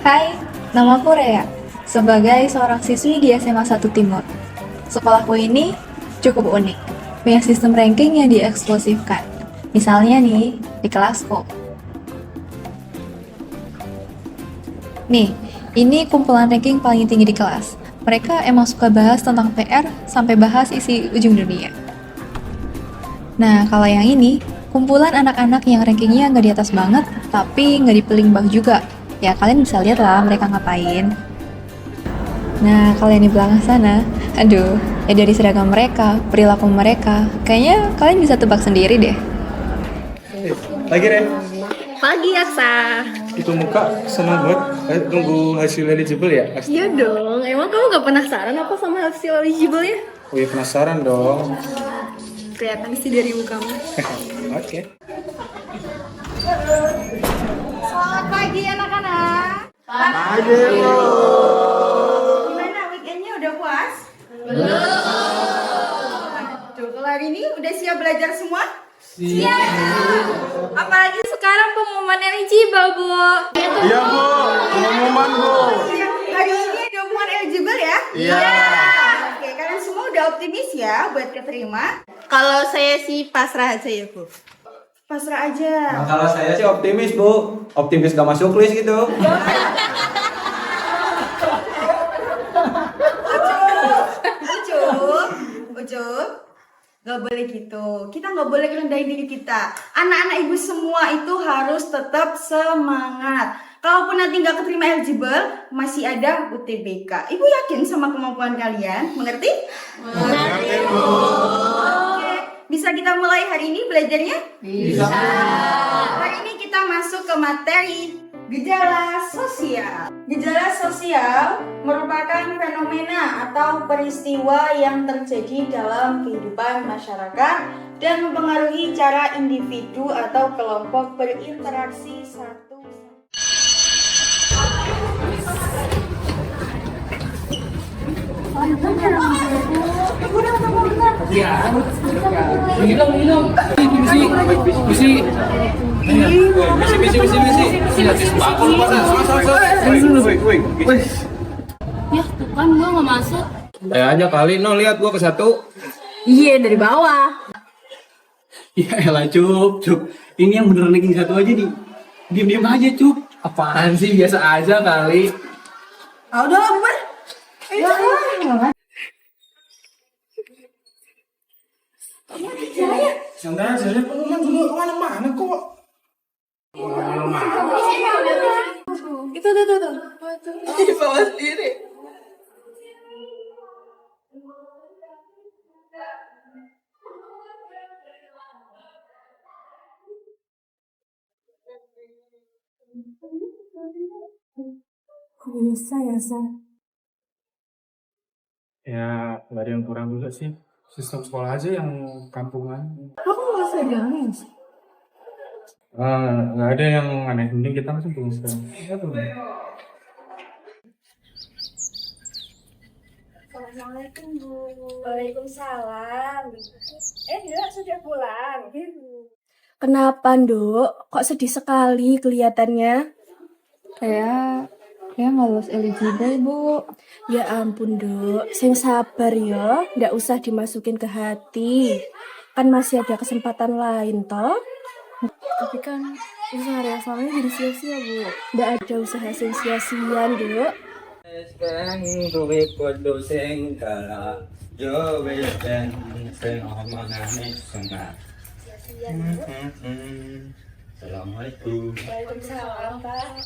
Hai, nama aku Rea. Sebagai seorang siswi di SMA 1 Timur. Sekolahku ini cukup unik. Punya sistem ranking yang dieksklusifkan. Misalnya nih, di kelasku. Nih, ini kumpulan ranking paling tinggi di kelas. Mereka emang suka bahas tentang PR sampai bahas isi ujung dunia. Nah, kalau yang ini, kumpulan anak-anak yang rankingnya nggak di atas banget, tapi nggak di paling bawah juga. Ya, kalian bisa lihat lah mereka ngapain. Nah, kalau yang di belakang sana, aduh, ya dari seragam mereka, perilaku mereka, kayaknya kalian bisa tebak sendiri deh. Lagi Ren, Pagi Aksa. itu muka seneng banget. Tunggu hasil eligible ya? Iya dong, emang kamu gak penasaran apa sama hasil eligible ya? Oh iya penasaran dong. Kelihatan sih dari mukamu. Oke. Selamat pagi anak-anak. Pagi Bu. Gimana weekendnya udah puas? Belum. Tuh, kalau hari ini udah siap belajar semua? Siap. Apalagi sekarang pengumuman eligible, Bu. Iya Bu, pengumuman Bu. Hari ini ada pengumuman eligible ya? Iya. Oke, kalian semua udah optimis ya buat keterima? Kalau saya sih pasrah aja ya, Bu. Pasrah aja. Nah, kalau saya sih optimis Bu, optimis gak masuk list gitu. Ucup, gak boleh gitu. Kita gak boleh rendahin diri kita. Anak-anak ibu semua itu harus tetap semangat. Kalaupun nanti gak keterima eligible, masih ada UTBK. Ibu yakin sama kemampuan kalian? Mengerti? Mengerti Bu. Oke, bisa kita mulai hari ini belajarnya? Bisa. Hari ini kita masuk ke materi gejala sosial. Gejala sosial merupakan fenomena atau peristiwa yang terjadi dalam kehidupan masyarakat dan mempengaruhi cara individu atau kelompok berinteraksi satu. Ya, tuh kan gua nggak masuk. Aja kali, no lihat gua ke satu. Iya, dari bawah. Ya elah cup. Ini yang bener ranking satu aja nih. Diam-diam aja cup. Apaan sih, biasa aja kali. Ah, udah lah, bubar. Santai aja, pengumuman juga kemana-mana kok. Itu. Di bawah sendiri. Kok bisa ya, Sa? Ya, nggak ada yang kurang juga sih. Sistem sekolah aja yang kampungan. Kamu merasa jangan sih? Nggak ada yang aneh. Mending kita langsung tunggu sekarang. Ya, tuh. Assalamualaikum, Bu. Waalaikumsalam. Enggak, sudah pulang. Kenapa, Nduk? Kok sedih sekali kelihatannya? Kayak nggak lulus eligible, Bu. Ya ampun, Nduk. Sing sabar ya. Nggak usah dimasukin ke hati. Kan masih ada kesempatan lain, toh? Tapi kan usaha Rea selama ini jadi sia-sia, Bu. Nggak ada usaha sing sia-sia, Nduk. Sekarang duwe kudu sing kala. Yo wis ben sing omongane sunah. Assalamualaikum. Waalaikumsalam, Pak.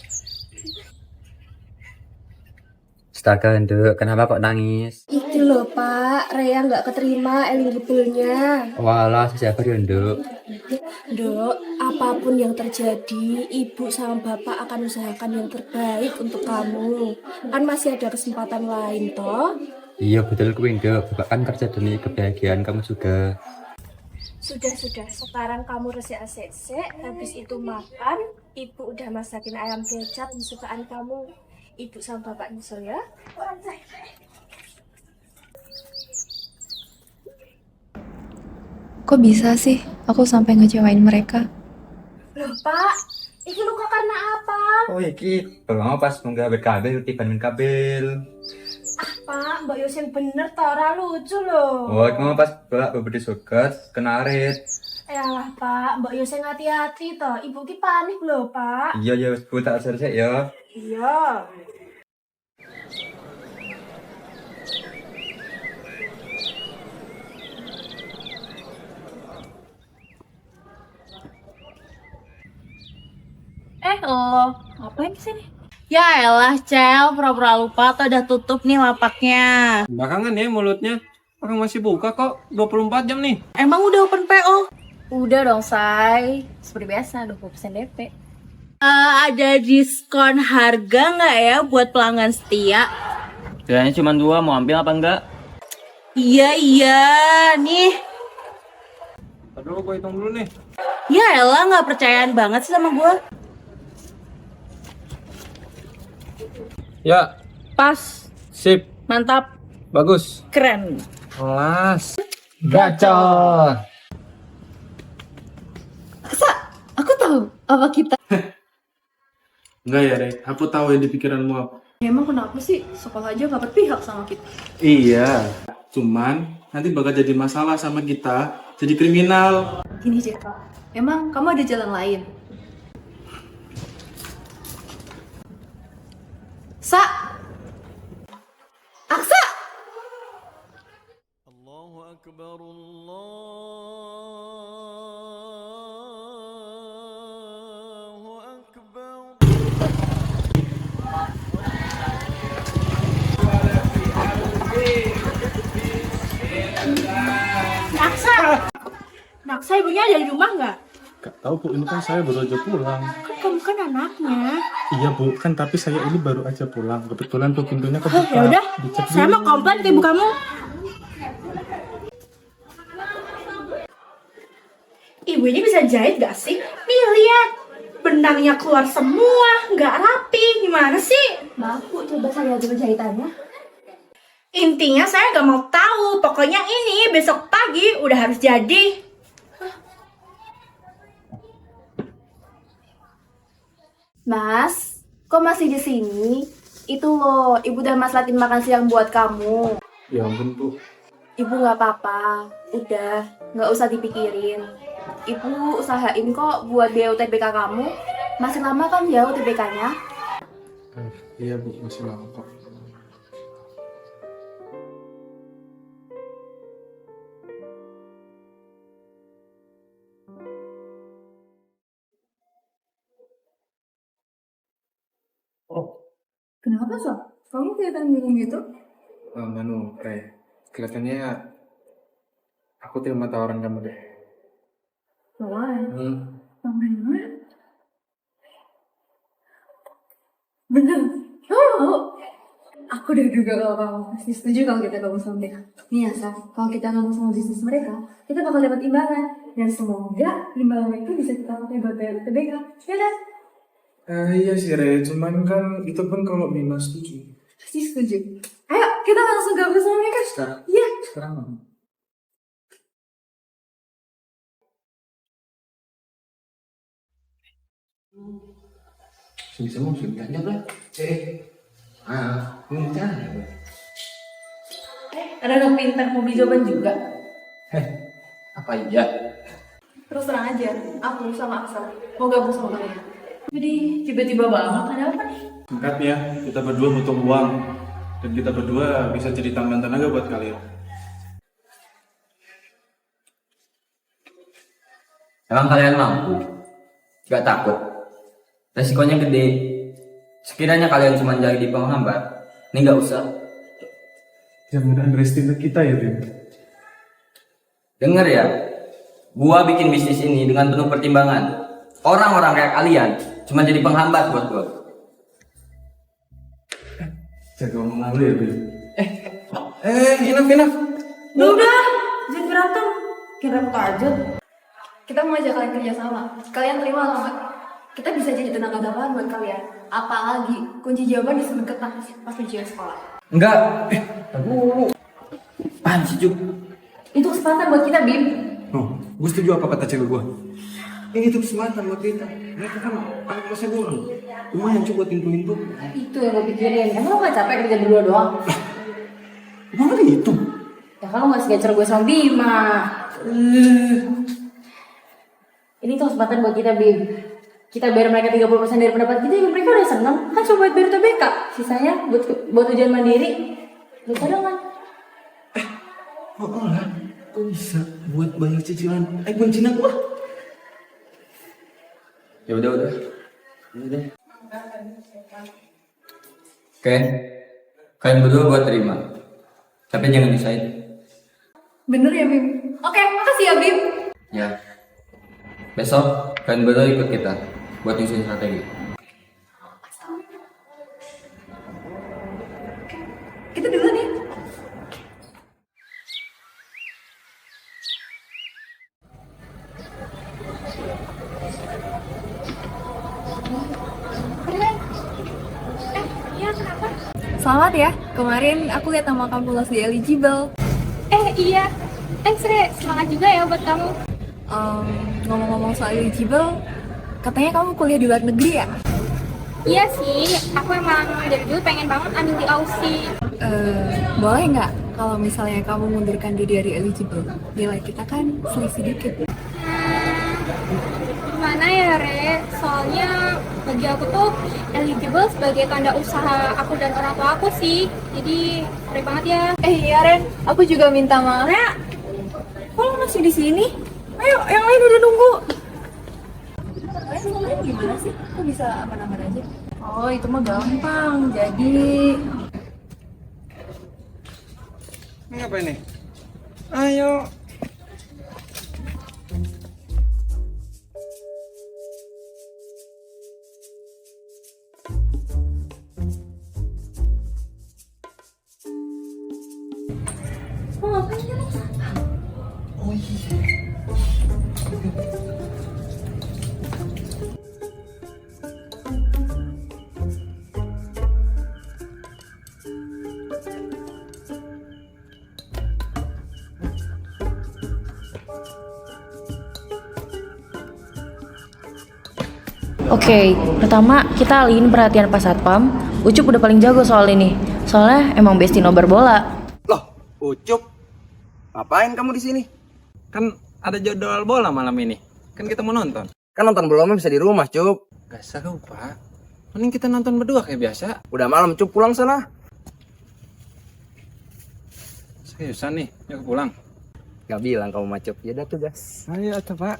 Astaga, Nduk, kenapa kok nangis? Iki loh, Pak. Rea nggak keterima eligible-nya. Walah, sabar ya, Nduk. Dok, apapun yang terjadi, ibu sama bapak akan usahakan yang terbaik untuk kamu. Kan masih ada kesempatan lain, toh? Iya, betul kuwi, Nduk. Bapak kan kerja demi kebahagiaan kamu juga. Sudah. Sekarang kamu resik-resik, habis itu makan. Ibu udah masakin ayam kecap kesukaan kamu. Ibu sama bapak nyusul ya. Kok bisa sih aku sampai ngecewain mereka? Loh, Pak. Iki luka karena apa? Oh iki, kalau mau pas menggawe kabel, tiban kabel. Pak, Mbak Yosin bener tau, ora lucu loh. Oh, mau pas bolak beberapa soket, kena arit. Yalah Pak, Mbak Yosin hati-hati toh. Ibu ki panik loh Pak. Iya ya, Bu tak selesai ya. Iya. Lo, ngapain kesini? Ya elah, Cel, pura-pura lupa atau udah tutup nih lapaknya. Belakangan ya mulutnya. Orang masih buka kok 24 jam nih. Emang udah open PO? Udah dong, Say. Seperti biasa, 20% DP. Ada diskon harga nggak ya buat pelanggan setia? Kayaknya cuma 2, mau ambil apa enggak? Iya, nih. Aduh, gue hitung dulu nih. Ya elah, nggak percayaan banget sih sama gue. Ya, Pas, sip, mantap, bagus. keren. Kelas. Gacor. Aku tahu apa kita. Enggak ya, Rey. Aku tahu yang di pikiranmu apa. Emang kenapa sih sekolah aja gak berpihak sama kita? Iya, cuman nanti bakal jadi masalah sama kita, jadi kriminal. Gini Jeka, emang kamu ada jalan lain? Sa! Aksa! Naksa ibunya ada di rumah nggak? Gak tahu Bu, ini kan saya baru aja pulang. Kan kamu kan anaknya. Iya Bu, kan tapi saya ini baru aja pulang. Kebetulan tuh pintunya kebuka. Ya udah, Dicek saya dulu. mau komplain ke ibu kamu. Ibu ini bisa jahit gak sih? Nih lihat, benangnya keluar semua, nggak rapi. Gimana sih? Maaf Bu, coba saya aja jahitannya. Intinya saya nggak mau tahu. Pokoknya ini besok pagi udah harus jadi. Mas, kok masih di sini? Itu loh, ibu udah masakin makan siang buat kamu. Ya ampun Bu. Ibu nggak apa-apa, udah, nggak usah dipikirin. Ibu usahain kok buat biaya UTBK kamu. Masih lama kan ya UTBK-nya? Iya Bu, masih lama kok. Kenapa Sob? Kamu kelihatan bingung gitu? Manu, Rey. Kelihatannya aku terima tawaran kamu deh. Tawaran? Tawaran? Bener? Kamu mau? Aku udah duga kalau kamu pasti setuju kalau kita gabung sama mereka. Nih ya, Sa, kalau kita ngomong sama bisnis mereka, kita bakal dapat imbalan. Dan semoga imbalan itu bisa kita pakai buat bayar UTBK. Ya kan? Iya sih Rey, cuman kan itu pun kalau Bima setuju. Pasti setuju. Ayo, kita langsung gabung sama mereka. Sekarang? Iya. Sekarang mau. Semua sudah aja lah. Muncah. Ada anak pintar mau beli jawaban juga. Apa iya? Terus terang aja, aku sama Aksa mau gabung sama kalian. Jadi tiba-tiba banget, ada apa nih? Singkatnya, kita berdua butuh uang. Dan kita berdua bisa jadi tambahan tenaga buat kalian. Emang kalian mampu? Gak takut? Resikonya gede. Sekiranya kalian cuma jadi penghambat, ini gak usah. Jangan underestimate kita ya, Bim. Dengar ya, gua bikin bisnis ini dengan penuh pertimbangan. Orang-orang kayak kalian cuma jadi penghambat buat gua. Jaga omongan lu ya, Bim. Udah, jangan berantem. Kita buka aja. Kita mau ajak kalian kerja sama. Kalian terima atau enggak? Kita bisa jadi tenaga tambahan buat kalian. Apalagi kunci jawaban disebut ketat pas ujian sekolah. Enggak. Apaan sih, Juk? Itu kesempatan buat kita, Bim. Gue setuju apa kata cewek gue. Ini tuh kesempatan buat kita. Mereka kan anak kelasnya guru. Lumayan coba tintu-tintu. Itu yang gue pikirin. Emang lo gak capek kerja berdua doang? Emang ada itu? Ya kalau gak segacer gue sama Bima. Ini tuh kesempatan buat kita, Bim. Kita bayar mereka 30% dari pendapat kita, ya mereka udah seneng. Kan coba bayar UTBK. Sisanya buat ujian mandiri. Bisa dong kan? Oh lah, kok bisa buat bayar cicilan iPhone Cina gua? Ya udah. Oke, kalian berdua gua terima. Tapi jangan disain. Bener ya, Bim? Oke, makasih ya, Bim. Ya. Besok kalian berdua ikut kita buat nyusun strategi. Kita duluan ya. Iya, kenapa? Selamat ya, kemarin aku lihat nama kamu lolos di eligible. Iya. Sre, semangat juga ya buat kamu. Ngomong-ngomong soal eligible, katanya kamu kuliah di luar negeri ya? Iya sih, aku emang dari dulu pengen banget ambil di Aussie. Boleh nggak kalau misalnya kamu mundurkan diri dari eligible? Nilai kita kan selisih dikit. Gimana ya, Re? Soalnya bagi aku tuh eligible sebagai tanda usaha aku dan orang tua aku sih. Jadi, sorry banget ya. Iya Ren, aku juga minta maaf. Kok lo masih di sini? Ayo, yang lain udah nunggu. Kalian gimana sih? Kok bisa aman-aman aja? Oh, itu mah gampang. Jadi Ini apa ini? Ayo. Oke, pertama kita alihin perhatian Pak Satpam. Ucup udah paling jago soal ini. Soalnya emang besti nobar bola. Loh, Ucup, ngapain kamu di sini? Kan ada jadwal bola malam ini. Kan kita mau nonton. Kan nonton bola bisa di rumah, Cup. Gak seru, Pak. Mending kita nonton berdua kayak biasa. Udah malam, Cup, pulang sana. Seriusan nih, yuk pulang. Gak bilang kamu mah, Cup. Ya udah tugas. Ayo, tuh, Pak.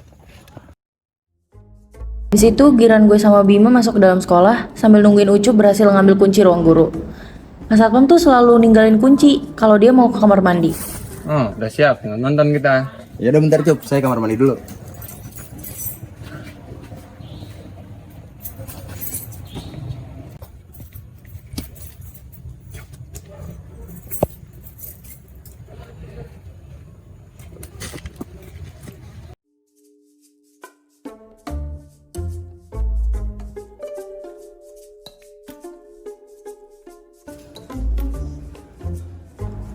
Di situ giran gue sama Bima masuk ke dalam sekolah sambil nungguin Ucup berhasil ngambil kunci ruang guru. Pak Satpam tuh selalu ninggalin kunci kalau dia mau ke kamar mandi. Oh, udah siap. Tinggal nonton kita. Ya udah bentar, Cup. Saya kamar mandi dulu.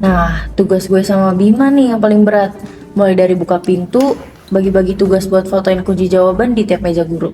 Nah, tugas gue sama Bima nih yang paling berat. Mulai dari buka pintu, bagi-bagi tugas buat fotoin kunci jawaban di tiap meja guru.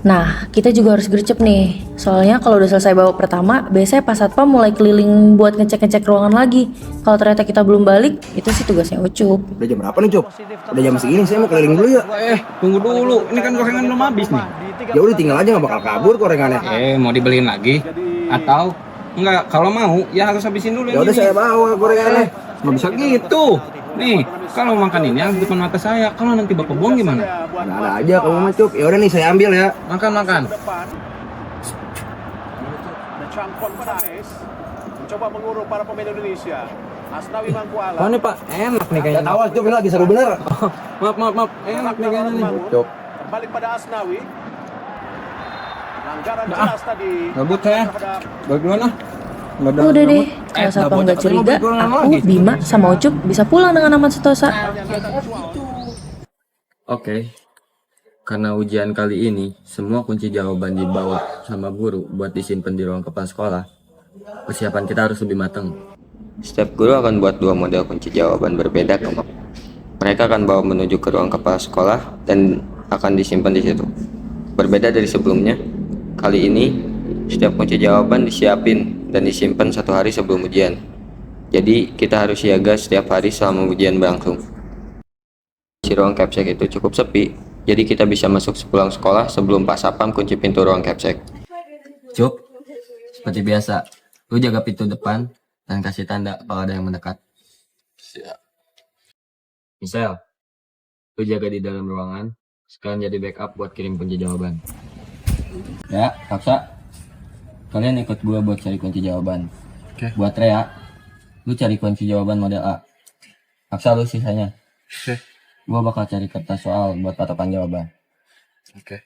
Nah, kita juga harus gercep nih. Soalnya kalau udah selesai babak pertama, biasanya Pak Satpam mulai keliling buat ngecek-ngecek ruangan lagi. Kalau ternyata kita belum balik, itu sih tugasnya Ucup. Udah jam berapa nih, Cup? Udah jam segini, saya mau keliling dulu ya. Tunggu dulu. Ini kan gorengan belum habis nih. Ya udah tinggal aja, nggak bakal kabur gorengannya. Mau dibeliin lagi? Atau enggak, kalau mau ya harus habisin dulu. Ya udah saya bawa gorengannya. Nggak bisa gitu. Nih, kalau makan ini harus depan mata saya. Kalau nanti bapak buang gimana? Ada aja kamu mah, Cup. Ya udah nih saya ambil ya. Makan. Mencoba mengurung para pemain Indonesia. Asnawi Mangkualam. Oh nih Pak, enak nih kayaknya. Awas, Cup, ini lagi seru bener. Maaf. Enak nih kayaknya nih. Cup. Balik pada Asnawi. Pelanggaran jelas tadi. Gabut saya. Balik duluan lah. Udah deh, kalau satpam nggak curiga, aku, Bima, sama Ucup bisa pulang dengan aman sentosa. Oke. Karena ujian kali ini, semua kunci jawaban dibawa sama guru buat disimpan di ruang kepala sekolah. Persiapan kita harus lebih matang. Setiap guru akan buat 2 model kunci jawaban berbeda, Kak. Mereka akan bawa menuju ke ruang kepala sekolah dan akan disimpan di situ. Berbeda dari sebelumnya, kali ini setiap kunci jawaban disiapin dan disimpan 1 hari sebelum ujian. Jadi kita harus siaga setiap hari selama ujian berlangsung. Si ruang capsek itu cukup sepi, jadi kita bisa masuk sepulang sekolah sebelum Pak Sapam kunci pintu ruang capsek. Cup, seperti biasa, lu jaga pintu depan dan kasih tanda kalau ada yang mendekat. Siap. Misal, lu jaga di dalam ruangan, sekalian jadi backup buat kirim kunci jawaban. Ya, Kapsa, kalian ikut gua buat cari kunci jawaban. Oke. Buat Rea, lu cari kunci jawaban model A. Kapsa, lu sisanya. Oke. Gua bakal cari kertas soal buat patokan jawaban. Oke.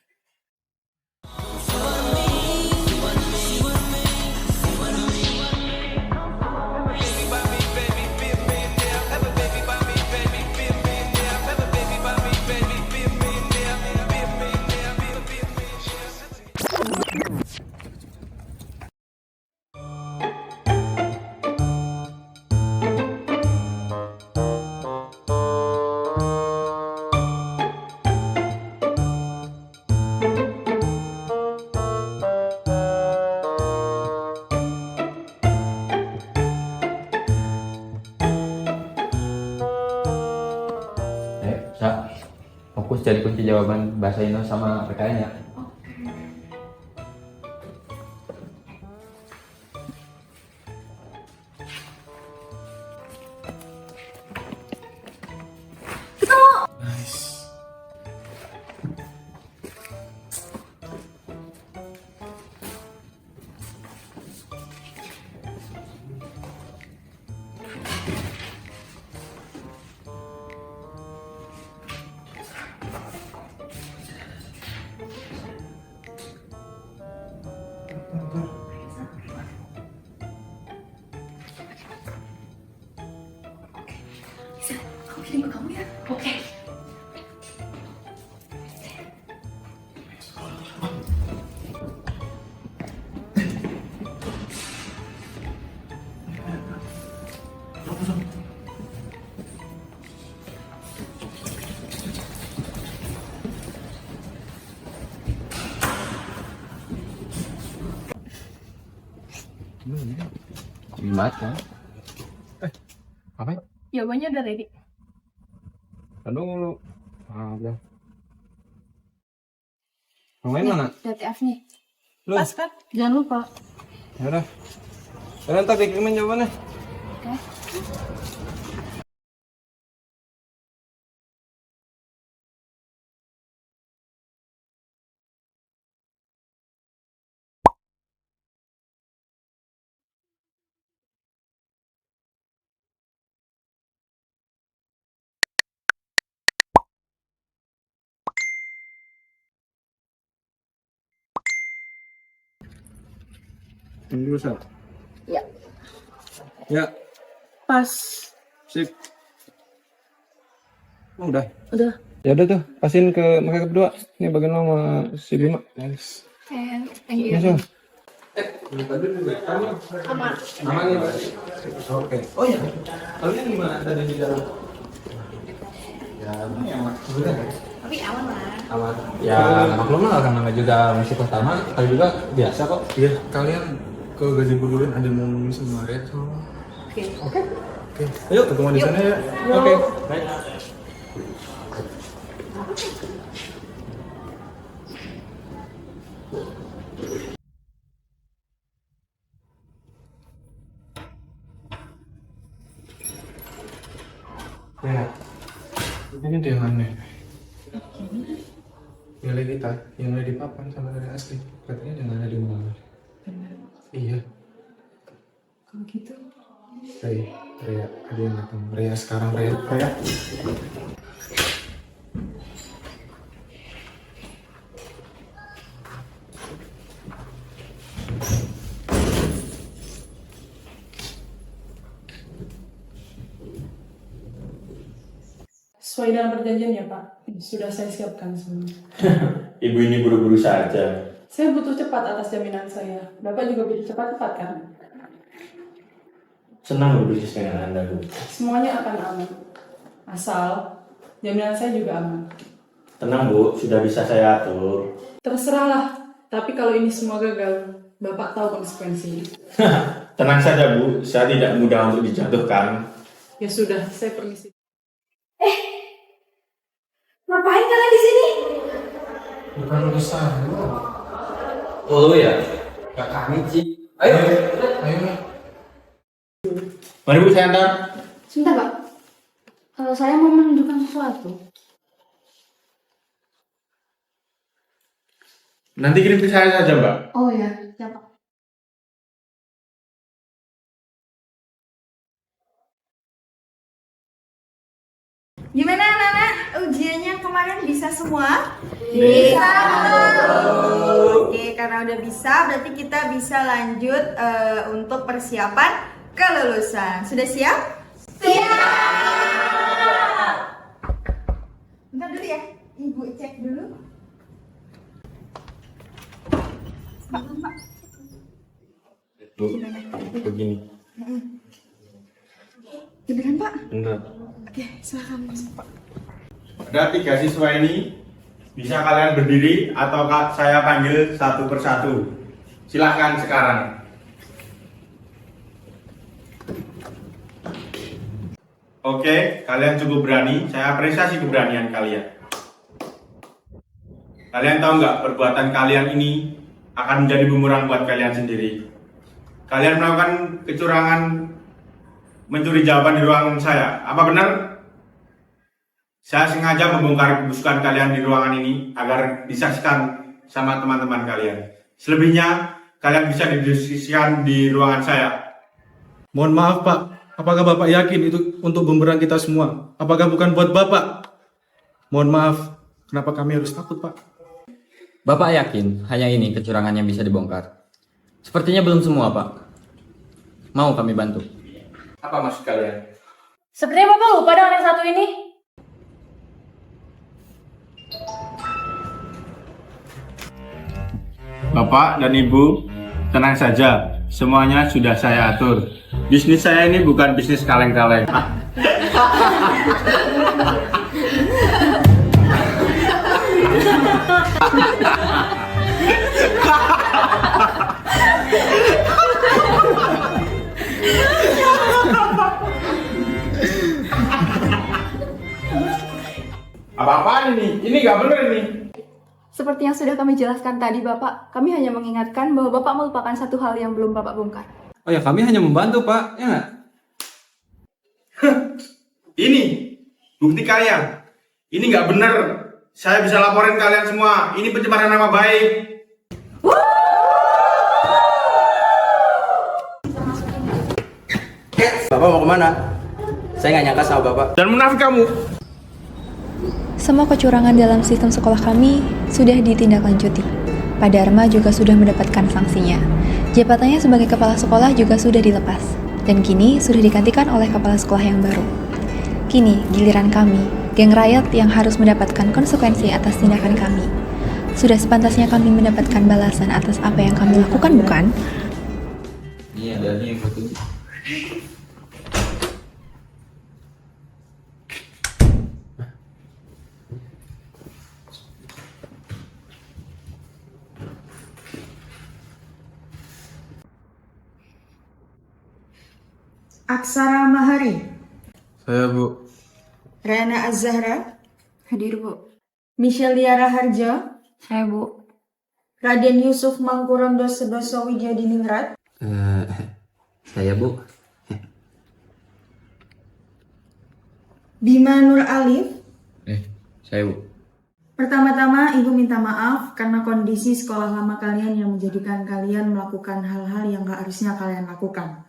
Sa, fokus cari kunci jawaban bahasa Indo sama PKN ya. Bimat kan? Apa? Jawabannya udah ready. Aduh lu. Ah, udah. Main mana? Udah TF nih. Lu. Pas kan? Jangan lupa. Ya udah. Kalian ntar dikirimin jawabannya. Oke. Ini dulu, Sal. Ya. Ya, Pas. sip. Oh, udah. Udah. Ya udah tuh, pasin ke mereka berdua. Ini bagian lo sama si Bima. Nice. Thank you. Masuk. Aman. Aman ya, Pak? Oke. Oh ya, kalian gimana tadi di dalam? Ya, aman. Sudah kan? Tapi aman lah. Aman. Ya, maklum lah karena juga misi pertama, kali juga biasa kok. Iya, kalian ke gazebo dulu ada mau ngomongin sama Rea sama. Oke. Oke. Ayo ketemu di sana ya. Oke. Baik. Ya, ini dia yang aneh. Nilai kita yang ada di papan sama nilai asli katanya jangan ada di mana. Benar. Iya. Kalau gitu. Rea, ada yang datang. Rea sekarang Rea. sesuai dengan perjanjian ya Pak. Sudah saya siapkan semua. Ibu ini buru-buru saja. Saya butuh cepat atas jaminan saya. Bapak juga butuh cepat-cepat kan? Senang berbisnis dengan Anda, Bu. Semuanya akan aman. Asal jaminan saya juga aman. Tenang, Bu. Sudah bisa saya atur. Terserahlah. Tapi kalau ini semua gagal, Bapak tahu konsekuensinya. Tenang saja, Bu. Saya tidak mudah untuk dijatuhkan. Ya sudah, saya permisi. Ngapain kalian di sini? Bukan urusan lu. Oh ya? Gak kami Ci. Ayo. Mari Bu, saya antar. Sebentar Pak. Kalau saya mau menunjukkan sesuatu. Nanti kirim ke saya saja, Mbak. Oh ya, siapa? Gimana anak-anak? Ujiannya kemarin bisa semua? Bisa. Oke, karena udah bisa, berarti kita bisa lanjut untuk persiapan kelulusan. Sudah siap? Siap. Bentar dulu ya, Ibu cek dulu. Bu, begini. Beneran Pak? Bener. Oke, silakan masuk Pak. Ada 3 siswa ini. Bisa kalian berdiri atau saya panggil satu persatu. Silahkan sekarang. Oke, kalian cukup berani. Saya apresiasi keberanian kalian. Kalian tahu nggak, perbuatan kalian ini akan menjadi bumerang buat kalian sendiri. Kalian melakukan kecurangan mencuri jawaban di ruangan saya. Apa benar? Saya sengaja membongkar kebusukan kalian di ruangan ini agar disaksikan sama teman-teman kalian. Selebihnya, kalian bisa didiskusikan di ruangan saya. Mohon maaf Pak, apakah Bapak yakin itu untuk bumerang kita semua? Apakah bukan buat Bapak? Mohon maaf, kenapa kami harus takut Pak? Bapak yakin hanya ini kecurangan yang bisa dibongkar? Sepertinya belum semua, Pak. Mau kami bantu? Apa maksud kalian? Sepertinya Bapak lupa dengan yang satu ini. Bapak dan Ibu, tenang saja. Semuanya sudah saya atur. Bisnis saya ini bukan bisnis kaleng-kaleng. Apa-apaan ini? Ini nggak bener ini. Seperti yang sudah kami jelaskan tadi Bapak, kami hanya mengingatkan bahwa Bapak melupakan satu hal yang belum Bapak bongkar. Oh ya, kami hanya membantu, Pak. Ya nggak? Ini bukti kalian. Ini nggak bener. Saya bisa laporin kalian semua. Ini pencemaran nama baik. Bapak mau kemana? Saya nggak nyangka sama Bapak. Dan munafik kamu. Semua kecurangan dalam sistem sekolah kami sudah ditindaklanjuti. Pak Dharma juga sudah mendapatkan sanksinya. Jabatannya sebagai kepala sekolah juga sudah dilepas. Dan kini sudah digantikan oleh kepala sekolah yang baru. Kini giliran kami, geng rakyat yang harus mendapatkan konsekuensi atas tindakan kami. Sudah sepantasnya kami mendapatkan balasan atas apa yang kami lakukan, bukan? Iya, ada yang betul. Aksara Mahari, Saya Bu. Rana Az-Zahra, Hadir, Bu. Michelle Diara Harjo, Saya, Bu. Raden Yusuf Mangkurondo Sedoso Widyadiningrat, Saya Bu. Bima Nur Alif. Saya, Bu. Pertama-tama Ibu minta maaf karena kondisi sekolah lama kalian yang menjadikan kalian melakukan hal-hal yang gak harusnya kalian lakukan.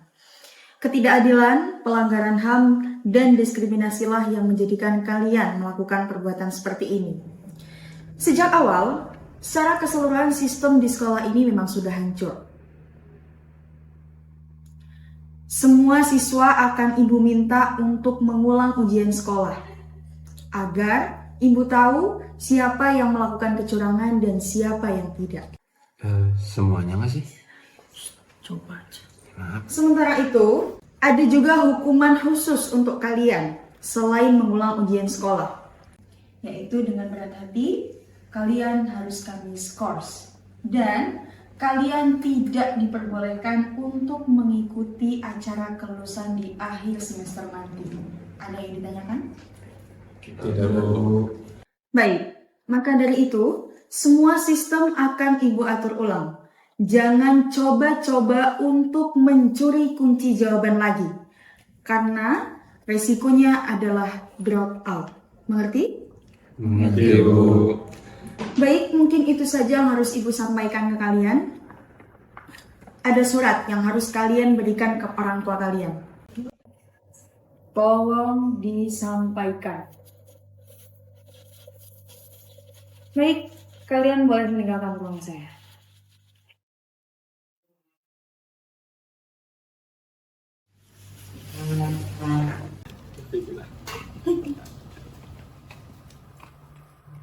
Ketidakadilan, pelanggaran HAM, dan diskriminasilah yang menjadikan kalian melakukan perbuatan seperti ini. Sejak awal, secara keseluruhan sistem di sekolah ini memang sudah hancur. Semua siswa akan Ibu minta untuk mengulang ujian sekolah. agar ibu tahu siapa yang melakukan kecurangan dan siapa yang tidak. Semuanya nggak sih? Coba aja. Sementara itu, ada juga hukuman khusus untuk kalian selain mengulang ujian sekolah, yaitu dengan berat hati kalian harus kami skors dan kalian tidak diperbolehkan untuk mengikuti acara kelulusan di akhir semester nanti. Ada yang ditanyakan? Tidak, Bu. Baik, maka dari itu semua sistem akan Ibu atur ulang. Jangan coba-coba untuk mencuri kunci jawaban lagi, karena resikonya adalah drop out. Mengerti? Mengerti, Bu. Baik, mungkin itu saja yang harus Ibu sampaikan ke kalian. Ada surat yang harus kalian berikan ke orang tua kalian. Tolong disampaikan. Baik, kalian boleh meninggalkan ruang saya.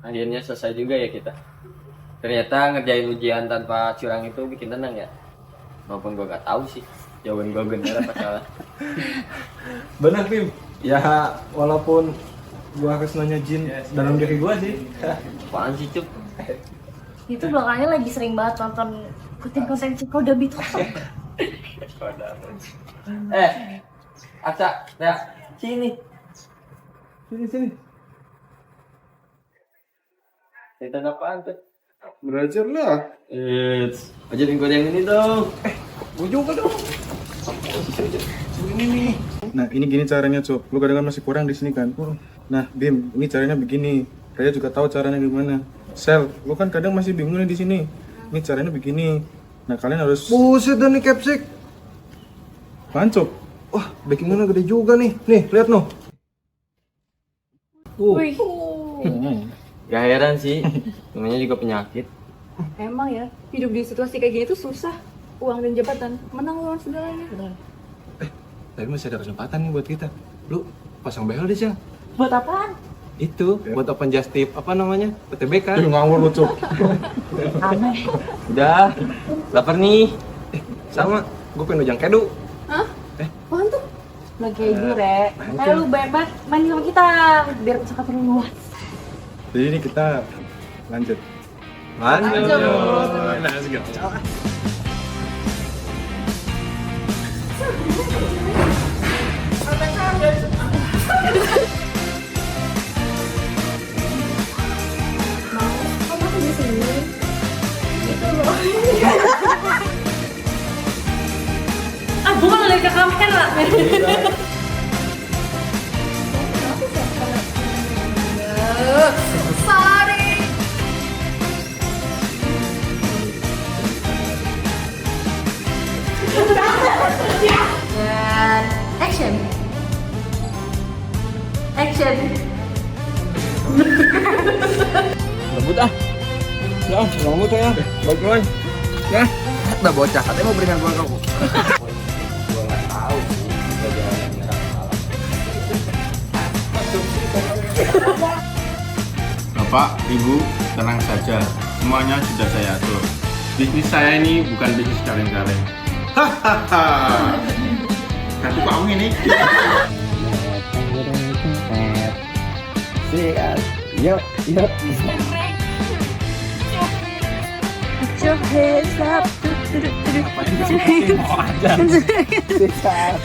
Akhirnya selesai juga ya kita. Ternyata ngerjain ujian tanpa curang itu bikin tenang ya. Walaupun gue gak tahu sih jawaban gue bener apa salah. Benar, Bim. Ya, walaupun gua harus nanya Jin dalam diri gua sih. Apaan sih, Cup? Itu belakangan lagi sering banget nonton konten-konten Ciko udah bitok. Aksa, ya, sini. Sini. Cerita apaan tuh? Belajar lah. Ajarin gue yang ini dong. Gua juga dong. Ini nih. Nah, ini gini caranya, Cok. Lu kadang masih kurang di sini kan. Nah, Bim, ini caranya begini. Raya juga tahu caranya gimana. Sel, lu kan kadang masih bingung nih di sini. Ini caranya begini. Nah, kalian harus buset dah nih Capsik. Apaan, Cok? Wah, backingnya gede juga nih. Nih, lihat noh. Gak heran sih, namanya juga penyakit. Emang ya, hidup di situasi kayak gini tuh susah. Uang dan jabatan, menang lawan segalanya. Tapi masih ada kesempatan nih buat kita. Lu pasang behel deh, Syah. Buat apaan? Itu, buat open just tip, apa namanya? PTBK. Ngawur lu, Cok. Aneh. Udah, lapar nih. Sama, gue pengen ujang kedu. Hah? Apaan tuh? Lagi keju, Rek. Ayo lu banyak-banyak main sama kita, biar kesempatan lu luas. Jadi ini kita lanjut. Lanjut. Let's go. Bukan lagi ke kamera. Sorry. Dan action. Lembut ah. Ya, lembut ya. Baik duluan. Ya. Udah bocah, katanya mau beringan gua kamu. Gue gak tahu sih, gue jalan yang nyerang salah. Bapak, Ibu, tenang saja. Semuanya sudah saya atur. Bisnis saya ini bukan bisnis kaleng-kaleng. Hahaha. Kartu kamu ini. Sikat. Yuk. Put your hands up. Apa ini? Mau aja. Sikat.